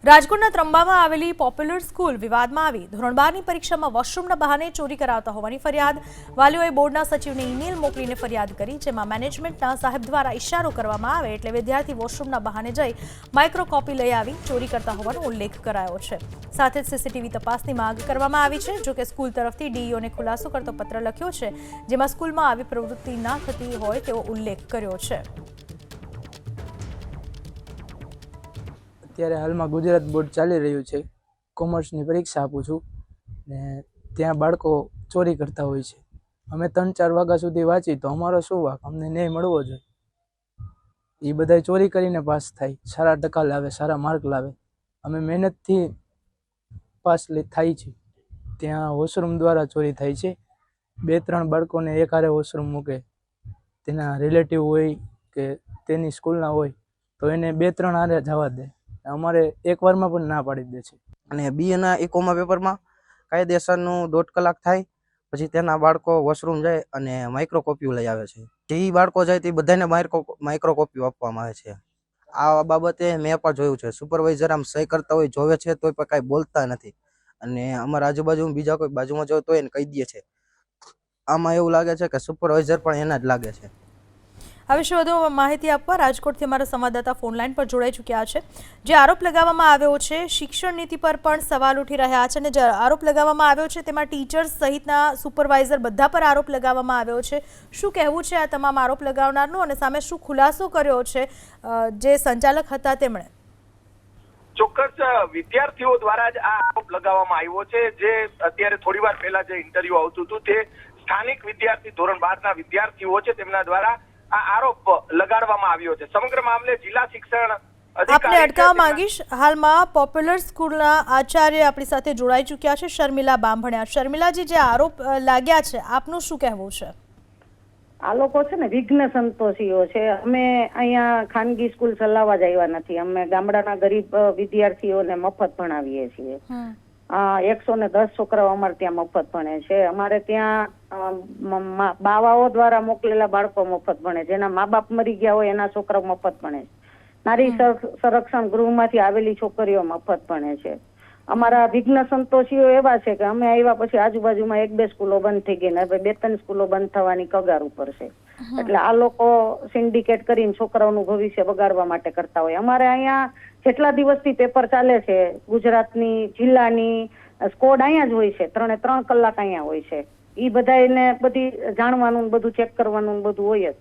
રાજકોટના ત્રંબામાં આવેલી popular school વિવાદમાં આવી ધોરણ 12ની પરીક્ષામાં વોશરૂમના બહાને ચોરી કરાવતા હોવાની ફરિયાદ વાલીઓએ બોર્ડના સચિવને ઈમેલ મોકલીને ફરિયાદ કરી, જેમાં મેનેજમેન્ટના સાહેબ દ્વારા ઇશારો કરવામાં આવે એટલે વિદ્યાર્થી વોશરૂમના બહાને જઈ માઇક્રો કોપી લઈ આવી ચોરી કરતા હોવાનો ઉલ્લેખ કરાયો છે। સાથે જ સીસીટીવી તપાસની માંગ કરવામાં આવી છે। જો કે સ્કૂલ તરફથી ડીઈઓને ખુલાસો કરતો પત્ર લખ્યો છે, જેમાં સ્કૂલમાં આવી પ્રવૃત્તિ ના થતી હોય તેવો ઉલ્લેખ કર્યો છે। અત્યારે હાલમાં ગુજરાત બોર્ડ ચાલી રહ્યું છે, કોમર્સની પરીક્ષા આપું છું ને ત્યાં બાળકો ચોરી કરતા હોય છે। અમે 3-4 વાગ્યા સુધી વાંચી તો અમારો શું વાંક, અમને ન્યાય મળવો જોઈએ। એ બધા ચોરી કરીને પાસ થાય, સારા ટકા લાવે, સારા માર્ક લાવે, અમે મહેનતથી પાસ થાય છે। ત્યાં વોશરૂમ દ્વારા ચોરી થાય છે। 2-3 બાળકોને એક હારે વોશરૂમ મૂકે, તેના રિલેટિવ હોય કે તેની સ્કૂલના હોય તો એને 2-3 હારે જવા દે, અમારે એકવારમાં પણ ના પાડી દે છે। અને બીએના ઇકોમા પેપરમાં કાયદેસરનું 1.5 કલાક થાય પછી તેના બાળકો વોશરૂમ જાય અને માઇક્રો કોપીઓ લઈ આવે છે। જે બાળકો જાય તે બધાને માઇક્રો કોપીઓ આપવામાં આવે છે। આ બાબતે મેં પણ જોયું છે, સુપરવાઇઝર આમ સહી કરતા હોય જોવે છે તોય પણ કાંઈ બોલતા નથી અને અમારા આજુબાજુ બીજા કોઈ બાજુમાં જો તો એને કહી દે છે। આમાં એવું લાગે છે કે સુપરવાઇઝર પણ એના જ લાગે છે। આ વિશે વધુ માહિતી આપવા રાજકોટથી અમારા સંવાદદાતા ફોનલાઈન પર જોડાઈ ચૂક્યા છે। જે આરોપ લગાવવામાં આવ્યો છે, શિક્ષણ નીતિ પર પણ સવાલ ઉઠી રહ્યા છે અને જે આરોપ લગાવવામાં આવ્યો છે તેમાં ટીચર્સ સહિતના સુપરવાઇઝર બધા પર આરોપ લગાવવામાં આવ્યો છે। શું કહેવું છે આ તમામ આરોપ લગાવનારનું અને સામે શું ખુલાસો કર્યો છે જે સંચાલક હતા તેમણે? ચોક્કસ વિદ્યાર્થીઓ દ્વારા જ આ આરોપ લગાવવામાં આવ્યો છે। જે અત્યારે થોડી વાર પહેલા જે ઇન્ટરવ્યુ આવતું હતું તે સ્થાનિક વિદ્યાર્થી ધોરણ 12ના વિદ્યાર્થીઓ છે તેમના દ્વારા આ આરોપ લગાડવામાં આવ્યો છે। સમગ્ર મામલે જિલ્લા શિક્ષણ આપને અટકાવવા માંગીશ। હાલમાં પોપ્યુલર સ્કૂલના આચાર્ય આપણી સાથે જોડાઈ ચૂક્યા છે, શર્મિલા બામભણિયા। શર્મિલાજી, જે આરોપ લાગ્યા છે આપનું શું કહેવું છે? આ લોકો છે ને વિઘ્ન સંતોષીઓ છે। અમે અહીંયા ખાનગી સ્કૂલ ચલાવવા જ આવ્યા નથી, અમે ગામડાના ગરીબ વિદ્યાર્થીઓને મફત ભણાવીએ છીએ। 110 છોકરાઓ અમારે ત્યાં મફત ભણે છે। અમારે ત્યાં બાવાઓ દ્વારા મોકલેલા બાળકો મફત ભણે, જેના મા બાપ મરી ગયા હોય એના છોકરાઓ મફત ભણે છે। નારી સંરક્ષણ ગૃહમાંથી આવેલી છોકરીઓ મફત ભણે છે। અમારા વિઘ્ન સંતોષીઓ એવા છે કે અમે આવ્યા પછી આજુબાજુમાં 1-2 સ્કૂલો બંધ થઈ ગઈ ને હવે 2-3 સ્કૂલો બંધ થવાની કગાર ઉપર છે। એટલે આ લોકો સિન્ડિકેટ કરીને છોકરાઓનું ભવિષ્ય બગાડવા માટે કરતા હોય। અમારે અહીંયા જેટલા દિવસથી પેપર ચાલે છે, ગુજરાતની જિલ્લાની સ્કોડ અહીંયા જ હોય છે, 3 કલાક અહીંયા હોય છે। એ બધાને બધી જાણવાનું, બધું ચેક કરવાનું બધું હોય જ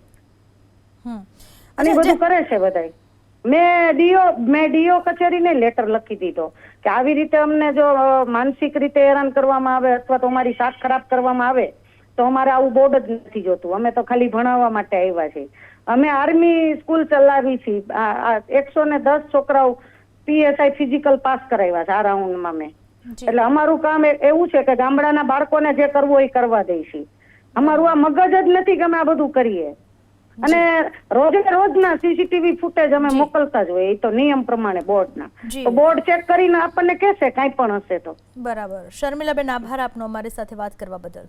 અને બધું કરે છે બધાય। મેં ડીઓ કચેરીને લેટર લખી દીધો કે આવી રીતે અમને જો માનસિક રીતે હેરાન કરવામાં આવે અથવા તો અમારી શાક ખરાબ કરવામાં આવે તો અમારે આવું બોર્ડ જ નથી જોતું, અમે તો ખાલી ભણાવવા માટે આવ્યા છીએ। અમે આર્મી સ્કૂલ ચલાવી છીએ, 110 છોકરાઓ PSI ફિઝિકલ પાસ કરાવ્યા છે આ રાઉન્ડમાં મેં। એટલે અમારું કામ એવું છે કે ગામડાના બાળકોને જે કરવું હોય એ કરવા દઈશું। અમારું આ મગજ જ નથી કે અમે આ બધું કરીએ અને રોજના સીસીટીવી ફૂટેજ અમે મોકલતા જ હોય, એ તો નિયમ પ્રમાણે બોર્ડના, તો બોર્ડ ચેક કરીને આપણને કહેશે કાંઈ પણ હશે તો। બરાબર। શર્મિલાબેન, આભાર આપનો અમારી સાથે વાત કરવા બદલ।